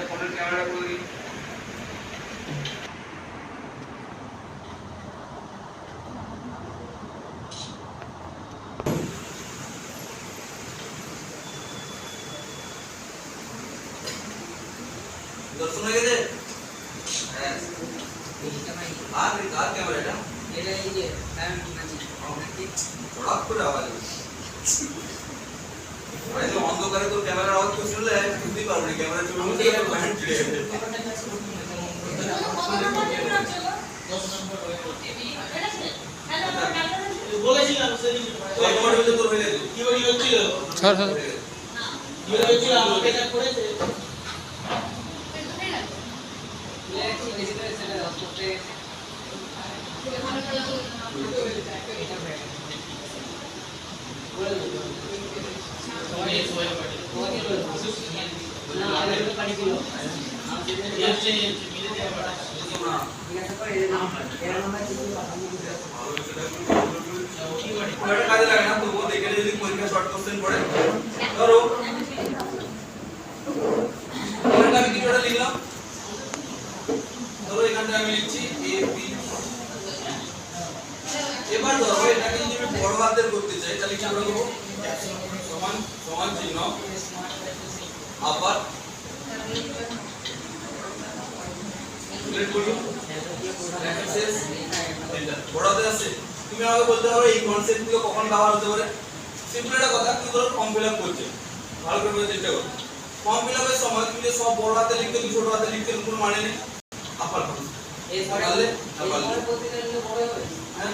ফোনের ক্যামেরা করে দিই। দর্শন হয়ে গেছে? হ্যাঁ। আর ক্যামেরাটা এটা এই যে হঠাৎ করে আওয়াজ অন্ধকারে তো ক্যামেরার আওয়াজ তো শুনলে বুঝতেই পারবো না ক্যামেরা চলে গেছে ব্যান্ড ছিঁড়ে গেছে। বলেছিলাম সেদিন তোর হয়ে গেছে কি হচ্ছিল স্যার স্যার কি হচ্ছিল আমাকে এটা করেছে কাজে লাগে না তবুও দেখে যদি পরীক্ষা শর্ট কোশ্চেন পড়ে ধরো আমি কিছুটা লিখলাম ধরো এখানটা আমি লিখছি এ বি এবার ধরো এটাকে যদি আমি বড় হাতের করতে চাই তাহলে কি আমরা করব সমান সমান চিহ্ন আবার বড় হাতে আছে তুমি আমাকে বলতে পারো এই কনসেপ্ট গুলো কখন ব্যবহার হতে পারে সিম্পল একটা কথা তুমি ধরো ফর্ম ফিল আপ করছো ভালো করে বোঝার চেষ্টা করো ফর্ম ফিল আপের সময় তুমি যে সব বড় হাতে লিখতে কি ছোট হাতে লিখতে কোনো মানে নেই আপার এই পারলে পরে প্রতিদিন বড় হবে হ্যাঁ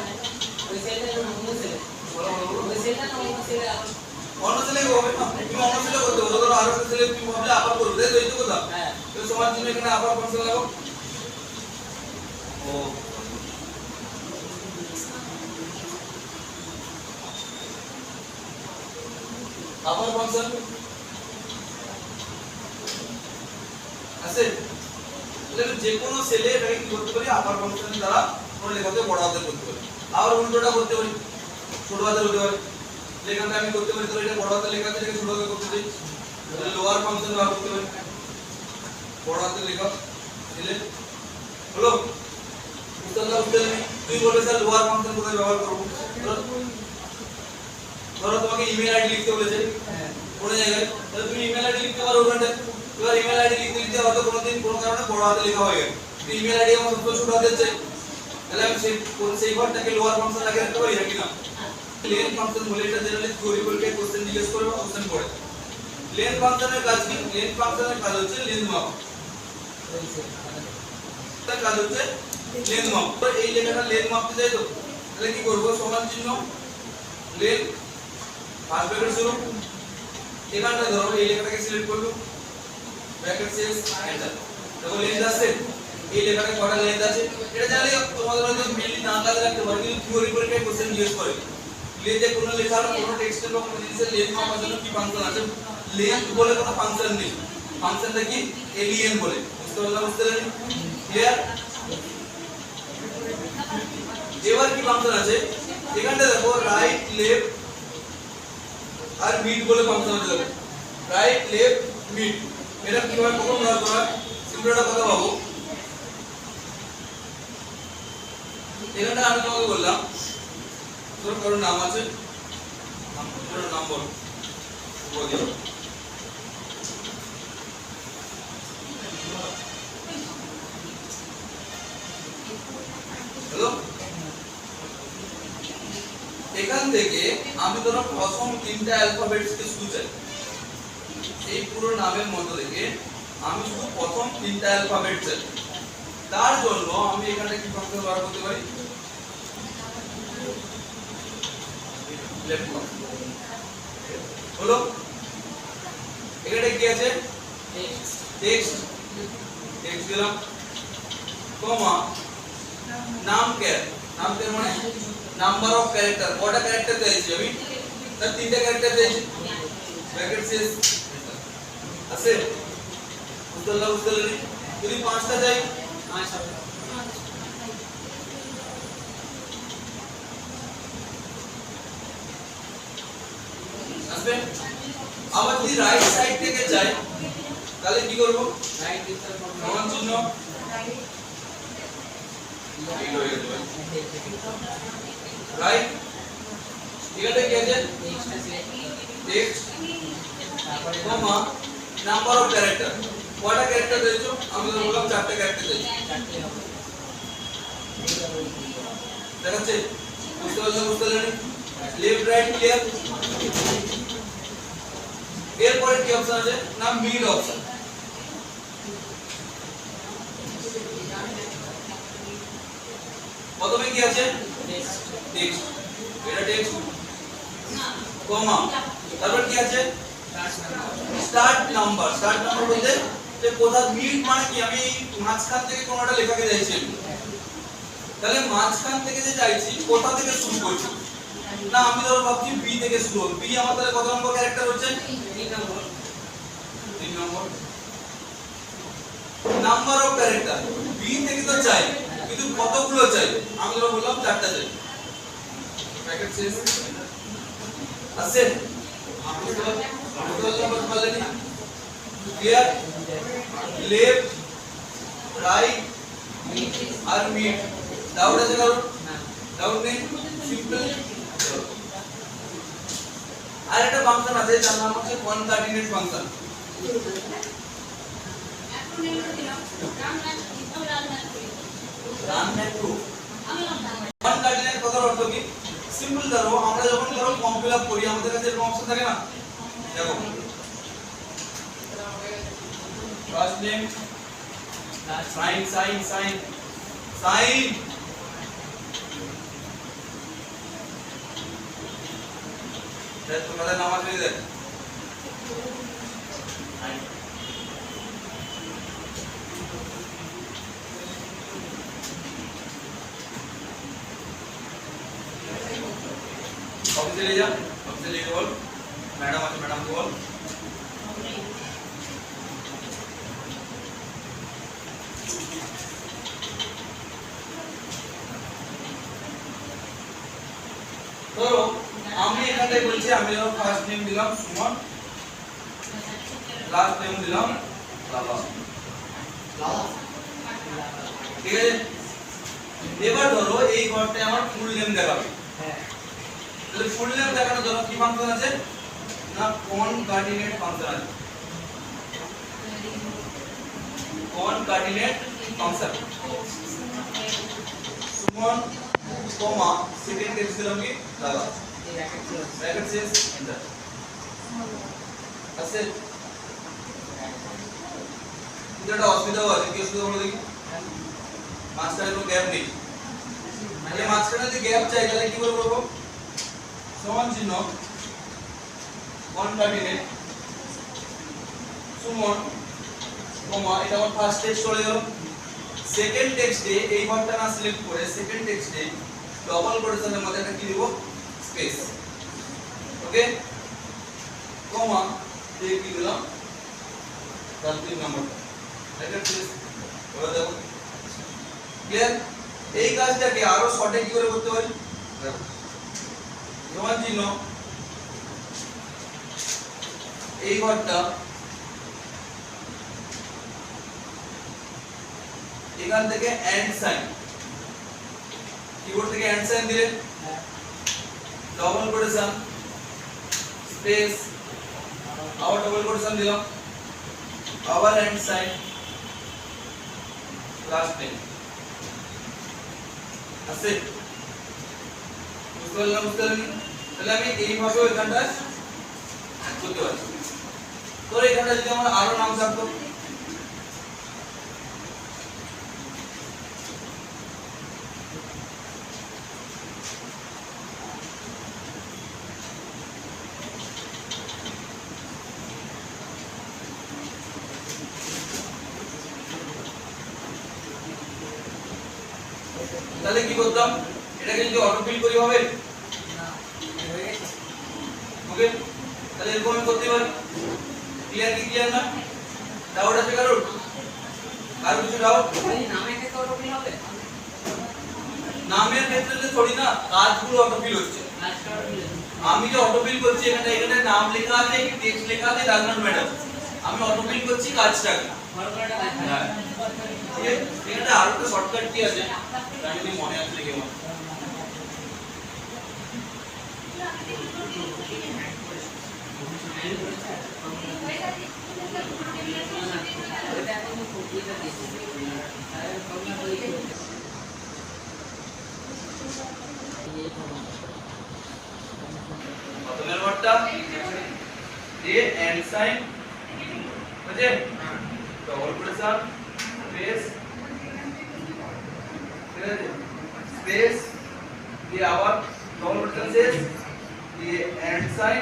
ওই সেলটা অন্য সেল বড় বড় ওই সেলটা অন্য সেল অন্য ছেলে হবে না তুমি অন্য ছেলে করতে পারো ধরো আরো একটা ছেলে তুমি ভাবলে আপার করবে এই তো কথা হ্যাঁ তো সমান চিহ্ন এখানে আপার ফাংশন লাগাও ও আপার ফাংশন আছে তাহলে যে কোনো সেলে এটাকে কি করতে পারি আপার ফাংশনের দ্বারা কোনো লেখাকে বড় হাতে করতে পারি আবার উল্টোটা করতে পারি ছোট হাতে হতে পারে লেখাটা আমি করতে পারি তো এটা বড় হাতে লেখা আছে এটাকে ছোট হাতে করতে চাই তাহলে লোয়ার ফাংশন ব্যবহার করতে পারি বড় হাতে লেখা দিলে হলো উত্তরটা উত্তর তুই বলবে স্যার লোয়ার ফাংশন কোথায় ব্যবহার করব ধরো তোমাকে ইমেল আইডি লিখতে বলেছে কোন জায়গায় তাহলে তুমি ইমেল আইডি লিখতে পারো ওখানে এবার ইমেল আইডি লিখতে লিখতে হয়তো কোনোদিন কোনো কারণে বড় হাতে লেখা হয়ে গেল ইমেল আইডি আমার সবচেয়ে ছোট হাতে চাই তাহলে আমি সেই ঘরটাকে লোয়ার ফাংশন লাগিয়ে রাখতে পারি নাকি না লেন ফাংশন বলে এটা জেনারেলি থিওরি পরীক্ষায় কোশ্চেন জিজ্ঞেস করে বা কোশ্চেন পড়ে লেন ফাংশনের কাজ কি লেন ফাংশনের কাজ হচ্ছে লেন মাপ তার কাজ হচ্ছে লেন মাপ তো এই লেখাটা লেন মাপতে চাই তো তাহলে কি করব সমান চিহ্ন লেন ফার্স্ট ব্র্যাকেট শুরু এখানটা ধরো এই লেখাটাকে সিলেক্ট করব ব্র্যাকেট শেষ এন্টার দেখো লেন্থ আছে এই লেখাটা কয়টা লেন্থ আছে এটা জানলে তোমাদের হয়তো মেইনলি না কাজে লাগতে পারে কিন্তু থিওরি পরীক্ষায় কোশ্চেন জিজ্ঞেস করে লেন্থে কোনো লেখার কোনো টেক্সটের বা কোনো জিনিসের লেন্থ মাপার জন্য কি ফাংশন আছে লেন্থ বলে কোনো ফাংশন নেই ফাংশনটা কি এলিয়েন বলে বুঝতে পারলেন ক্লিয়ার এবার কি ফাংশন আছে এখানটা দেখো রাইট লেফট আর মিড বলে ফাংশন আছে দেখো রাইট লেফট মিড এটা কিভাবে কখন ব্যবহার করা সিম্পল একটা কথা ভাবো এখানটা আমি তোমাকে বললাম তোর কারো নাম আছে তোর নাম বল বলি হ্যালো এখান থেকে আমি ধরো প্রথম তিনটা অ্যালফাবেটস কে শুরু চাই এই পুরো নামের মধ্য থেকে আমি শুধু প্রথম তিনটা অ্যালফাবেট চাই তার জন্য আমি এখানে কি ফাংশন ব্যবহার করতে পারি লেফট হলো এখানে কি আছে টেক্সট টেক্সট দিলাম কমা নাম কেয়ার মানে নাম্বার অফ ক্যারেক্টার কয়টা ক্যারেক্টার চাইছি আমি তার তিনটা ক্যারেক্টার চাইছি ব্র্যাকেট শেষ আছে উত্তরটা বুঝতে পারলি যদি পাঁচটা চাই আসবে। আবার যদি রাইট সাইড থেকে যাই তাহলে কি করব? রাইট ইকুয়াল সমান চিহ্ন রাইট, এখানে কি আছে? এক্সট্রা সিলেক্ট টেক্সট তারপরে কমা নাম্বার অফ ক্যারেক্টার। কয়টা ক্যারেক্টার দিয়েছো? আমি তো বললাম 4টা ক্যারেক্টার দিয়েছি। চারটে হবে দেখাচ্ছে? বুঝতে পারলেন? Left right clear. এরপরে কি অপশন আছে? না মিড অপশন। প্রথমে কি আছে? টেক্সট টেক্সট, এটা টেক্সট কমা তারপর কি আছে? Start number. স্টার্ট নাম্বার বলতে যে কোথা মিড মানে কি? আমি মাঝখান থেকে কোনটা লেখাকে চাইছি, তাহলে মাঝখান থেকে যে চাইছি কোথা থেকে শুরু করছি? না আমি ধরো ভাবছি বি থেকে শুরু হবে। বি আমার তাহলে কত নম্বর ক্যারেক্টার হচ্ছে? 3 নম্বর 3 নম্বর। নাম্বার অফ ক্যারেক্টার বি থেকে তো চাই, কিন্তু কতগুলো চাই? আমি ধরো বললাম 4টা চাই। ব্র্যাকেট শেষ আছে। আপনি তো বললেন ক্লিয়ার। লেফট রাইট আর মিড। ডাউট আছে কারণ? না ডাউট নেই, সিম্পল। আর একটা ফাংশন আছে যার নাম হচ্ছে কনকাটিনেট ফাংশন। রান ব্যাক টু কনকাটিনেট কথার অর্থ কি? সিম্পল। ধরো আমরা যখন ফর্ম ফিল আপ করি আমাদের কাছে এরকম অপশন থাকে না, দেখো first name sign sign sign sign, দেখ তোমাদের নাম আছে দেখ অফিসে ले जा, অফিসে लेके बोल मैडम আছে मैडम को बोल। ধরো আমি এখানে বলছি আমি যখন ফার্স্ট নেম দিলাম সুমন, লাস্ট নেম দিলাম লালা, ঠিক আছে। এবার ধরো এই ঘরটায় আমার ফুল নেম দেখাবে, হ্যাঁ তাহলে ফুল নেম দেখানোর জন্য কি ফাংশন আছে? না কনকাটিনেট ফাংশন আছে। Concatenate function Suman comma second text দিলাম কি লালা, এই ব্র্যাকেট ছিল ব্র্যাকেট শেষ এন্টার আছে। এটা অসুবিধাও আছে, কি অসুবিধা বলো দেখি? মাঝখানে কোনো গ্যাপ নেই, মানে মাঝখানে যদি গ্যাপ চাই তাহলে কি করে করবো? সমান চিহ্ন কনকাটিনেট সুমন কমা এটা আমার ফার্স্ট টেক্সট চলে গেল। সেকেন্ড টেক্সটে এই ঘরটা না সিলেক্ট করে সেকেন্ড টেক্সটে ডবল কোটেশনের মধ্যে একটা কি দেব? স্পেস। ওকে কমা দিয়ে কি দিলাম? তার 3 নম্বরটা ব্র্যাকেট শেষ। এবার দেখো ক্লিয়ার। এই কাজটাকে আরো শর্টে কি করে করতে পারি? দেখো সমান চিহ্ন এই ঘরটা এখান থেকে এন্ড সাইন, কিবোর্ড থেকে এন্ড সাইন দিলে ডবল কোটেশন স্পেস আবার ডবল কোটেশন দিলাম আবার এন্ড সাইন লাস্ট নেম আছে। বুঝতে পারলাম? তাহলে আমি এইভাবে এখানটা করতে পারছি। তো এখানটা যদি আমার আরো নাম থাকতো, তাহলে কি করতাম? এটাকে যদি অটো ফিল করি হবে না হয়ে গেছে ওকে, তাহলে এরকম আমি করতে পারি। ক্লিয়ার কি ক্লিয়ার না? ডাউট আছে কারোর? আর কিছু ডাউট? এই নামের ক্ষেত্রে অটোফিল হবে নামের ক্ষেত্রে তো থোড়ি না কাজগুলো অটো ফিল হচ্ছে, লাস্ট অটোফিল আমি যে অটোফিল করছি এখানে নাম লেখা আছে কি টেক্সট লেখা আছে ডাজ নট ম্যাটার, আমি অটোফিল করছি কাজটাকে। ফর্মুলাটা দেখাই হ্যাঁ এখানে আরো একটা শর্টকাট কি আছে জানি না, মনে আছে কি আমার এটা এখন কম্পিউটার দিয়েছি আর ফর্মুলা বলি প্রথমের ওয়ার্ডটা এ এন্ড সাইন বুঝে ডবল প্রেসার স্পেস ঠিক আছে স্পেস দিয়ে আবার ডবল প্রেসার শেষ দিয়ে এন্ড সাইন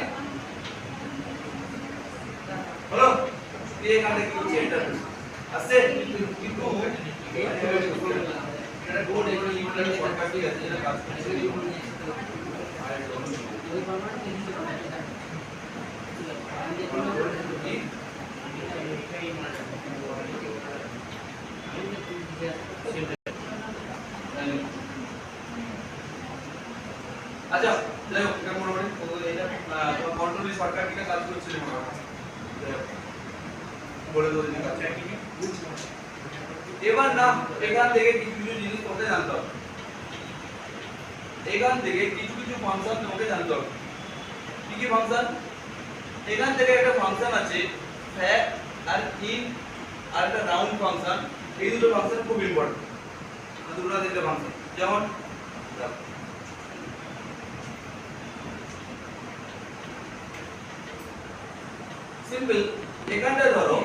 হলো দিয়ে এখানে কি হচ্ছে এন্টার আছে কিন্তু এটা বোর্ড এগুলো লিমিটার শর্টকাট দিয়ে আছে এটা কাজ করছে ওই ফর্মুলাটা কিন্তু আচ্ছা যাই হোক এটা মোটামুটি এটা তোমার কন্ট্রোল শর্টকাট কিটা কাজ করছিল বলে দেবো যদি কাজ এবার না এখান থেকে কিছু কিছু জিনিস তোমাকে জানতে হবে, এখান থেকে কিছু কিছু ফাংশন তোমাকে জানতে হবে। কি কি ফাংশন? এখান থেকে একটা ফাংশন আছে ফ্যাক্ট আর ইন আর একটা রাউন্ড ফাংশন, এই দুটো ফাংশন খুব ইম্পর্টেন্ট, দুটো তিনটে ফাংশন। যেমন সিম্পল এখানটা ধরো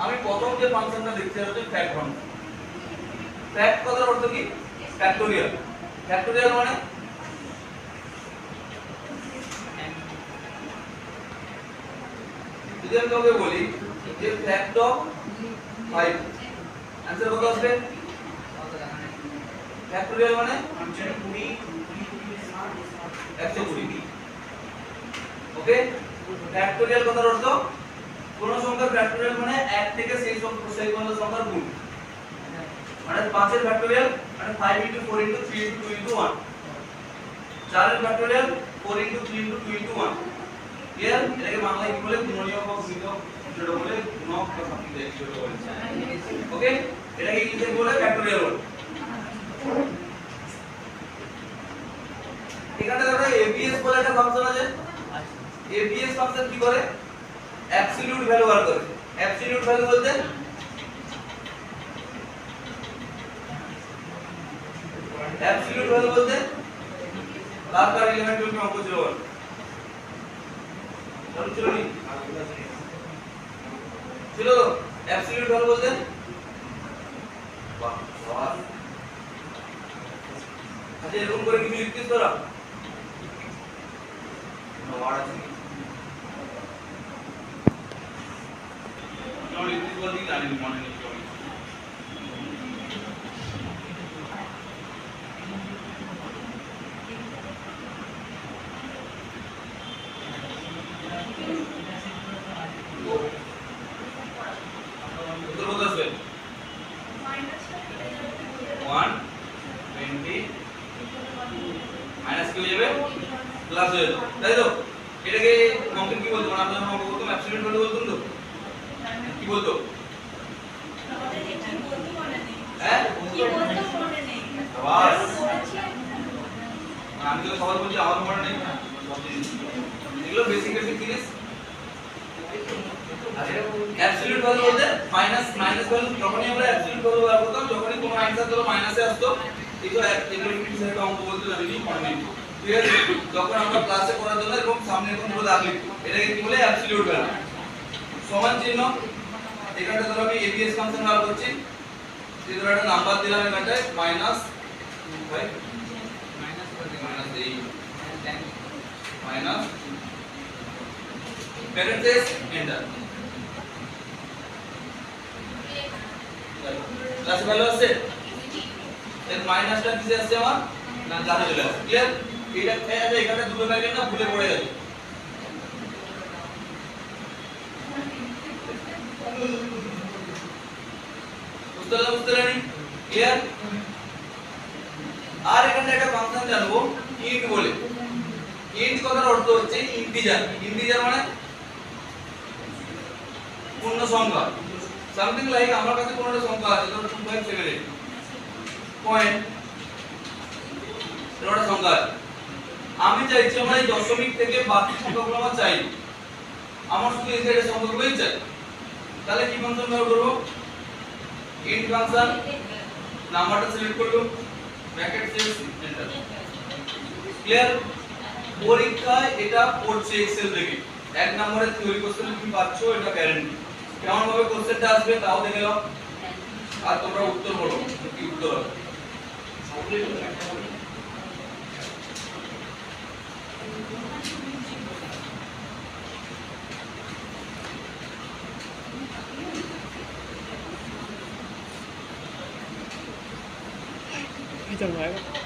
আমি প্রথম যে ফাংশনটা দেখতে হচ্ছে ফ্যাক্ট ফাংশন। ফ্যাক্ট কথার অর্থ কি? ফ্যাক্টোরিয়াল। ফ্যাক্টোরিয়াল মানে যদি আমি তোমাকে বলি যে ফ্যাক্ট অফ 5 आंसर কত আসবে? ফ্যাক্টোরিয়াল মানে 120 ওকে। ফ্যাক্টোরিয়াল কথার অর্থ কোন সংখ্যার ফ্যাক্টোরিয়াল মানে 1 থেকে সেই সংখ্যার গুণ, মানে 5 এর ফ্যাক্টোরিয়াল মানে 5 * 4 * 3 * 2 * 1, 4 এর ফ্যাক্টোরিয়াল 4 * 3 * 2 * 1। ক্লিয়ার? এটাকে বাংলায় কি বলে? গুণনীয়ক বা গুণিতক যেটা বলে গুণক বা সামথিং যেটা বলে। ওকে এটাকে ইংলিশে বলে ফ্যাক্টোরিয়াল বলে। এখানে দেখো এবিএস বলে একটা ফাংশন আছে। এবিএস ফাংশন কি করে? অ্যাবসলিউট ভ্যালু বার করে। অ্যাবসলিউট ভ্যালু বলতে অ্যাবসলিউট ভ্যালু বলতে কার এলিমেন্ট এর অঙ্ক ছিল বল ছিল নি ছিল তো অ্যাবসলিউট ভ্যালু বলতে বাহ বাহ আচ্ছা এরকম করে কি লিখতিস তোরা ওয়ার্ড আছে না লিখতিস বলতে জানি মনে নেই তাই তো এটাকে অঙ্কে কি বলতো মানে আমরা অঙ্ক করতাম অ্যাবসলিউট ভ্যালু বলতাম তো কি বলতো হ্যাঁ বাস আমি তো সবাই বলছি আমার মনে নেই এগুলো বেসিক বেসিক জিনিস অ্যাবসলিউট ভ্যালু বলতে মাইনাস ভ্যালু যখনই আমরা অ্যাবসলিউট ভ্যালু ব্যবহার করতাম যখনই কোনো आंसर ধরো মাইনাসে আসতো এগুলো একটা অঙ্ক বলতে জানি মনে নেই ঠিক আছে যখন আমরা ক্লাসে করার জন্য এরকম সামনে এরকম পুরো দাগ লিখি এটাকে কি বলে অ্যাবসলিউট ভ্যালু সমান চিহ্ন এখানটা ধরো আমি এবিএস ফাংশন ব্যবহার করছি এই ধরো একটা নাম্বার দিলাম এখানটায় মাইনাস ভাই মাইনাস এই মাইনাস প্যারেন্থেস এন্টার ক্লাসে ভ্যালু আছে এর মাইনাসটা কিসে আসছে আমার না জানা চলে আসছে ক্লিয়ার এটা এখানে দুটো ব্র্যাকেট না ভুলে পড়ে গেছে বুঝতে পারলেন ক্লিয়ার আর এখানে একটা ফাংশন জানবো ইন্ট বলে ইন্ট কথার অর্থ হচ্ছে ইন্টিজার। ইন্টিজার মানে পূর্ণ সংখ্যা। সামথিং লাইক আমার কাছে কোনো একটা সংখ্যা আছে, ধরো 2.78 পয়েন্ট, এটা একটা সংখ্যা আছে। আমি চাইছি আমার এই দশমিক থেকে বাকি সংখ্যাগুলো আমার চাই, আমার শুধু এই সাইডের সংখ্যাগুলোই চাই। তাহলে কি ফাংশন ব্যবহার করব? ইন্ট ফাংশন, নাম্বারটা সিলেক্ট করব, ব্র্যাকেট সেলস এন্টার। ক্লিয়ার? পরীক্ষায় এটা পড়ছে এক্সেল থেকে, এক নম্বরের থিওরি কোশ্চেন তুমি পাচ্ছো, এটা গ্যারান্টি। কেমন ভাবে কোশ্চেনটা আসবে তাও দেখে নাও, আর তোমরা উত্তর বলো কি উত্তর হবে।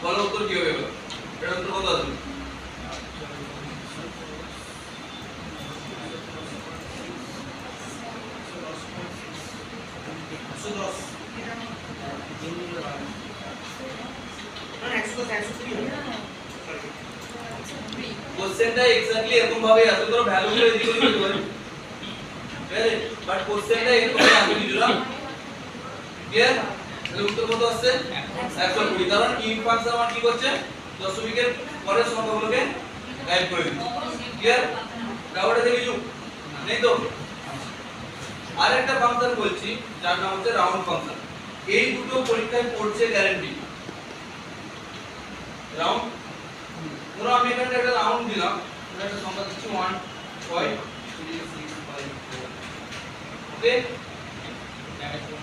বলো উত্তর কি হবে এবার? এটা উত্তর কত আসবে? কোশ্চেনটা এক্স্যাক্টলি এরকম ভাবে আসবে, তোর ভ্যালু গুলো এদিকে ওদিকে হতে পারে, বাট কোশ্চেনটা এরকম ভাবে আসবে কিছুটা। ক্লিয়ার? তাহলে উত্তর কত আসছে? 120। কারণ ইন্ট ফাংশন আমার কি করছে? দশমিকের পরের সংখ্যাগুলোকে গায়েব করে দিচ্ছে। ক্লিয়ার? ডাউটটা দেখেছো? নেই তো? আরেকটা ফাংশন বলছি যার নাম হচ্ছে রাউন্ড ফাংশন। এই দুটো পরীক্ষায় পড়ছে গ্যারান্টি। রাউন্ড, ধরো আমি এখানে একটা রাউন্ড দিলাম, একটা সংখ্যা দিচ্ছি 1.3654, ওকে,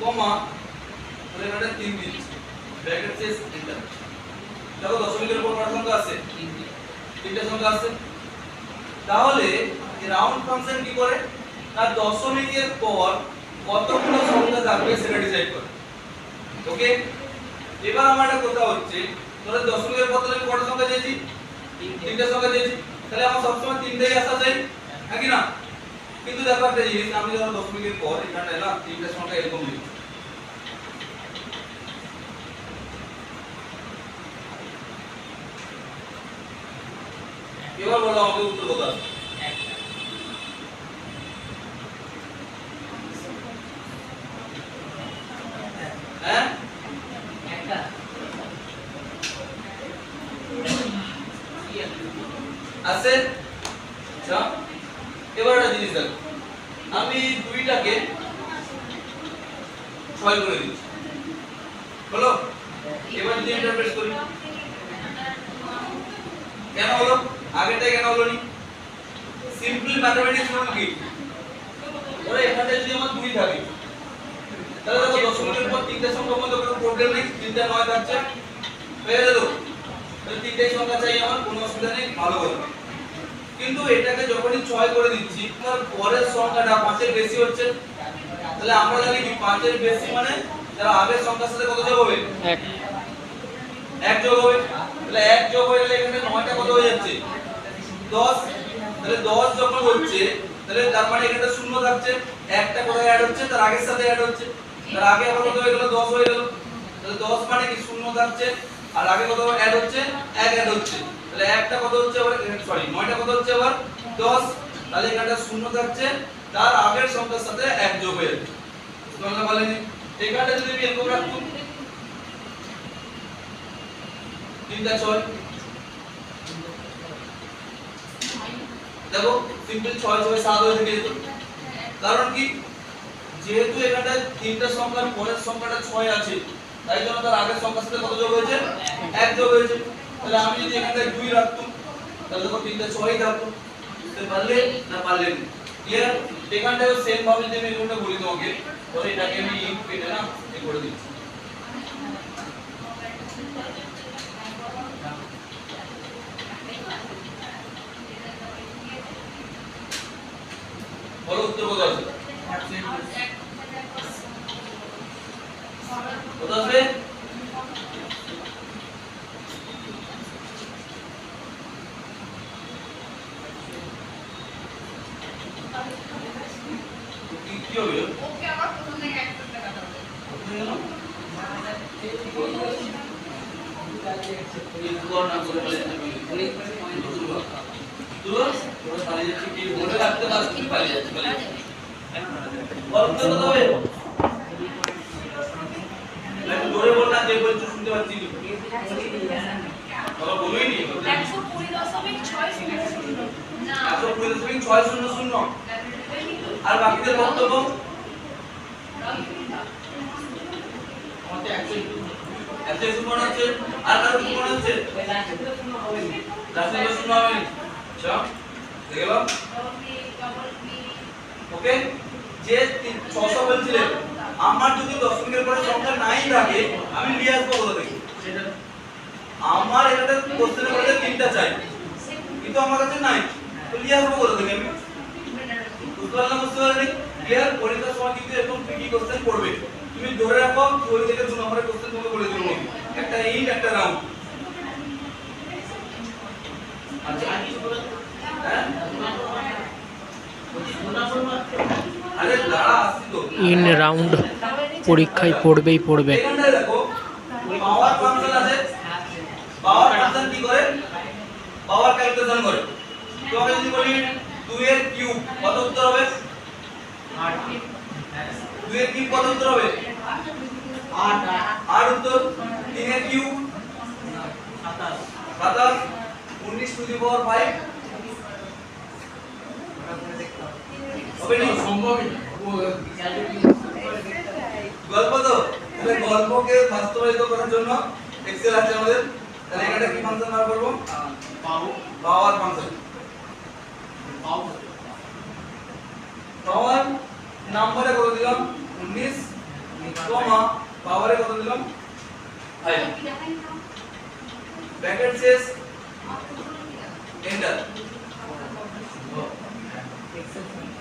কমা তাহলে এখানে 3 দিচ্ছি, ব্র্যাকেট শেষ এন্টার। দেখো দশমিকের উপর কত সংখ্যা আছে? তিনটা সংখ্যা আছে। তাহলে এই রাউন্ড ফাংশন কি করে? না দশমিকের পর কতগুলো সংখ্যা থাকবে সেটা ডিসাইড করে। ওকে, এবার আমার একটা কথা হচ্ছে, ধরো দশমিকের বদলে আমি কত সংখ্যা দিয়েছি? তিনটা সংখ্যা দিয়েছি, তাহলে আমার সবসময় তিনটাই আসা চাই, নাকি না? কিন্তু দেখো একটা জিনিস, আমি ধরো দশমিকের পর এখানে এলাম, তিনটা সংখ্যা এরকম লিখি, এবার বলো আমাকে উত্তর কত আসবে? হ্যাঁ, একটা আছে। আচ্ছা, এবার একটা জিনিস দেখো, আমি দুইটাকে 6 করে দিচ্ছি, বলো এবার যদি ইন্টারপ্রেট করি কেন হলো? আগেরটাই কেন হলো নি? সিম্পল ম্যাথমেটিক্স রুল কি? ধরো এখানে যদি আমার 2 থাকে, তাহলে দেখো দশমিকের পর তিনটা সংখ্যার মধ্যে কোনো প্রবলেম নেই, তিনটা 9 থাকছে, হয়ে গেল। তাহলে তিনটাই সংখ্যা চাই আমার, কোনো অসুবিধা নেই, ভালো কথা। কিন্তু এটাকে যখনই 6 করে দিচ্ছি, তার পরের সংখ্যাটা 5 এর বেশি হচ্ছে, তাহলে আমরা জানি কি 5 এর বেশি মানে যারা আগের সংখ্যার সাথে কত যোগ হবে? 1 যোগ হবে। তাহলে 1 যোগ হয়ে গেলে এখানে 9টা কত হয়ে যাচ্ছে? 10। তাহলে 10 যখন হচ্ছে, তাহলে তার মানে এখানে 0 থাকছে, একটা কোথায় অ্যাড হচ্ছে? তার আগের সাথে অ্যাড হচ্ছে, তার আগে আবার কত হয়ে গেল? 10 হয়ে গেল। তাহলে 10 মানে কি 0 থাকছে, আর আগে কত অ্যাড হচ্ছে? 1 অ্যাড হচ্ছে, তাহলে একটা কত হচ্ছে আবার, সরি 9টা কত হচ্ছে আবার? 10। তাহলে এখানে 0 থাকছে, তার আগের সংখ্যার সাথে 1 যোগ হয়ে যাচ্ছে। তোমরা বলেনি এখানে যদি আমি এরকম রাখতাম 3টা 6, দেখো সিম্পল 6 6 7 হয়ে থেকে যেত। কারণ কি? যেহেতু এখানে তিনটা সংখ্যার পরের সংখ্যাটা 6 আছে, তাই জন্য তার আগের সংখ্যার সাথে কত যোগ হয়েছে? 1 যোগ হয়েছে। তাহলে আমি যদি এখানে 2 রাখতাম, তাহলে দেখো তিনটা 6ই থাকতো। বুঝতে পারলে না পারলে? ক্লিয়ার? এখানটাও সেম ভাবে যদি আমি এরকমটা বলি তোমাকে, ধরো এটাকে আমি ইন্ট কেটে না এ করে দিচ্ছি, বলো উত্তর কত আসবে? কত আসবে? কি হবে? ওকে আবার প্রথম থেকে এক করতে কথা বলে। এই দুটো নাম করে বলে অনেক পয়েন্ট তোরা পালিয়ে যাচ্ছিস কি বলে রাখতে পারছিস কি পালিয়ে যাচ্ছিস বলতে তো হবে একটু জোরে বল না যে বলছিস শুনতে পাচ্ছি বাবা বলোই নি 120.600 না 120.600 আর বাকিদের বক্তব্য আমাদের 100 মনে হচ্ছে আর কারো কি মনে হচ্ছে রাসেল শুনো হবে আচ্ছা দেখে গেল ওকে যে 600 বলছিলেন আমার যদি দশমিকের পরে সংখ্যা নাই থাকে আমি নিয়ে আসবো কোথা থেকে সেটা আমার এটাতে কোশ্চেনের মধ্যে তিনটা চাই কিন্তু আমার কাছে নাই তো নিয়ে আসবো কোথা থেকে আমি বুঝতে পারলি ক্লিয়ার পরীক্ষার সময় কিন্তু এরকম ট্রিকি কোশ্চেন পড়বে তুমি ধরে রাখো থিওরি থেকে 2 নম্বরের কোশ্চেন তোমাকে বলে দেব একটা ইন একটা রাউন্ড আচ্ছা আর কিছু বলেন হ্যাঁ আরে আরে দাঁড়া আসছি তো ইন রাউন্ড পরীক্ষায় পড়বেই পড়বে। এখানটায় দেখো পাওয়ার ফাংশন আছে পাওয়ার ফাংশন কি করে পাওয়ার ক্যালকুলেশন করে তো আমি যদি বলি 2 এর কিউব কত উত্তর হবে 2 এর কিউব কত উত্তর হবে 8 উত্তর 3 এর কিউব 27 19 টু দি পাওয়ার 5 হবে না সম্ভবই না গল্প তো তাহলে গল্পকে বাস্তবায়িত করার জন্য এক্সেল আছে আমাদের তাহলে এখানে কি ফাংশন বার করব পাওয়ার ফাংশন পাওয়ার নম্বরে কত দিলাম 19 কমা পাওয়ারে কত দিলাম 5 ব্র্যাকেট শেষ এন্টার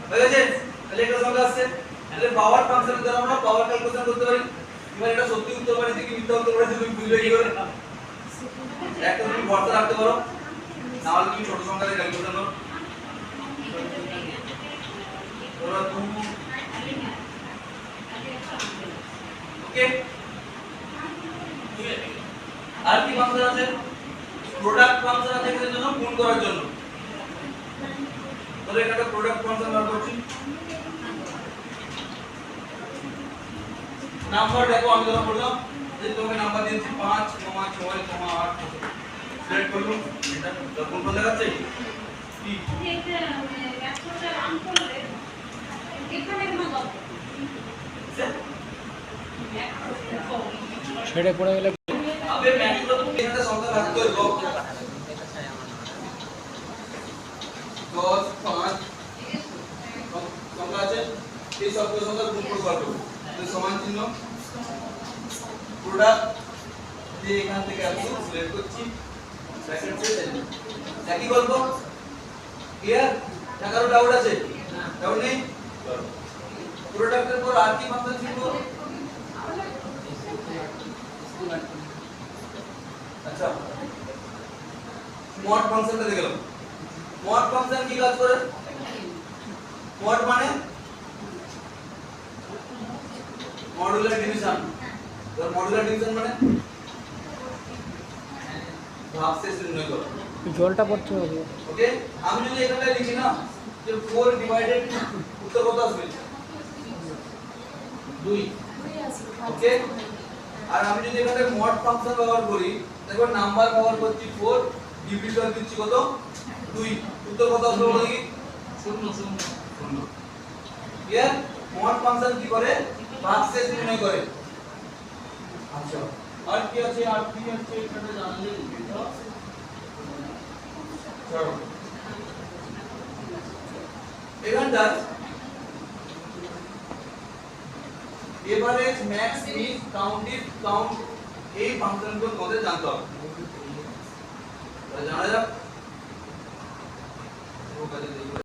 হয়ে গেছে তাহলে একটা সংখ্যা আসছে তাহলে পাওয়ার ফাংশনের দ্বারা আমরা পাওয়ার ক্যালকুলেশন করতে পারি এবার এটা সত্যি উত্তর পারি কি মিথ্যা উত্তর পারি তুমি বুঝবে কি করে একটা তুমি ভরসা রাখতে পারো না হলে তুমি ছোট সংখ্যাতে ক্যালকুলেশন করো ওরা তুমি ওকে আর কি ফাংশন আছে প্রোডাক্ট ফাংশন আছে এর জন্য গুণ করার জন্য তাহলে এখানে প্রোডাক্ট ফাংশন বার করছি নাম্বার দেখো আমি যখন বললাম যে তোমাকে নাম্বার দিয়েছি 5, 6, 8 সিলেক্ট করলাম এটা যখন কোন দেখাচ্ছে কি ছেড়ে পড়ে গেলে আবে ম্যাথ তো এখানে সংখ্যা রাখতে হবে 10, 5 সংখ্যা আছে এই সবগুলো সংখ্যা গুণ করে বার করব তো সমান চিহ্ন প্রোডাক্ট দিয়ে এখান থেকে আমি সিলেক্ট করছি ব্র্যাকেট শেষ একই গল্প ক্লিয়ার না কারো ডাউট আছে ডাউট নেই প্রোডাক্টের পর আর কি ফাংশন ছিল আচ্ছা মড ফাংশনটা দেখে গেলাম মড ফাংশন কি কাজ করে মড মানে মডুলার ডিভিশন তো মডুলার ডিভিশন মানে ভাগশেষ নির্ণয় করা জলটা পড়তে হবে। ওকে আমি যদি এখানে লিখি না যে 4 ডিভাইডেড উত্তর কত আসবে 2 ওকে আর আমি যদি এখানে মড ফাংশন ব্যবহার করি দেখো নাম্বার ব্যবহার করছি 4 ডিভিশন দিচ্ছি কত 2 উত্তর কত আসবে বলো দেখি 0 ক্লিয়ার মড ফাংশন কি করে ভাগশেষ নির্ণয় করে আচ্ছা আর কি আছে এখানে জানলে চলো এখানটা এভারেজ ম্যাক্স মিন কাউন্টিভ কাউন্ট এই ফাংশনগুলো তোমাদের জানতে হবে জানা যাক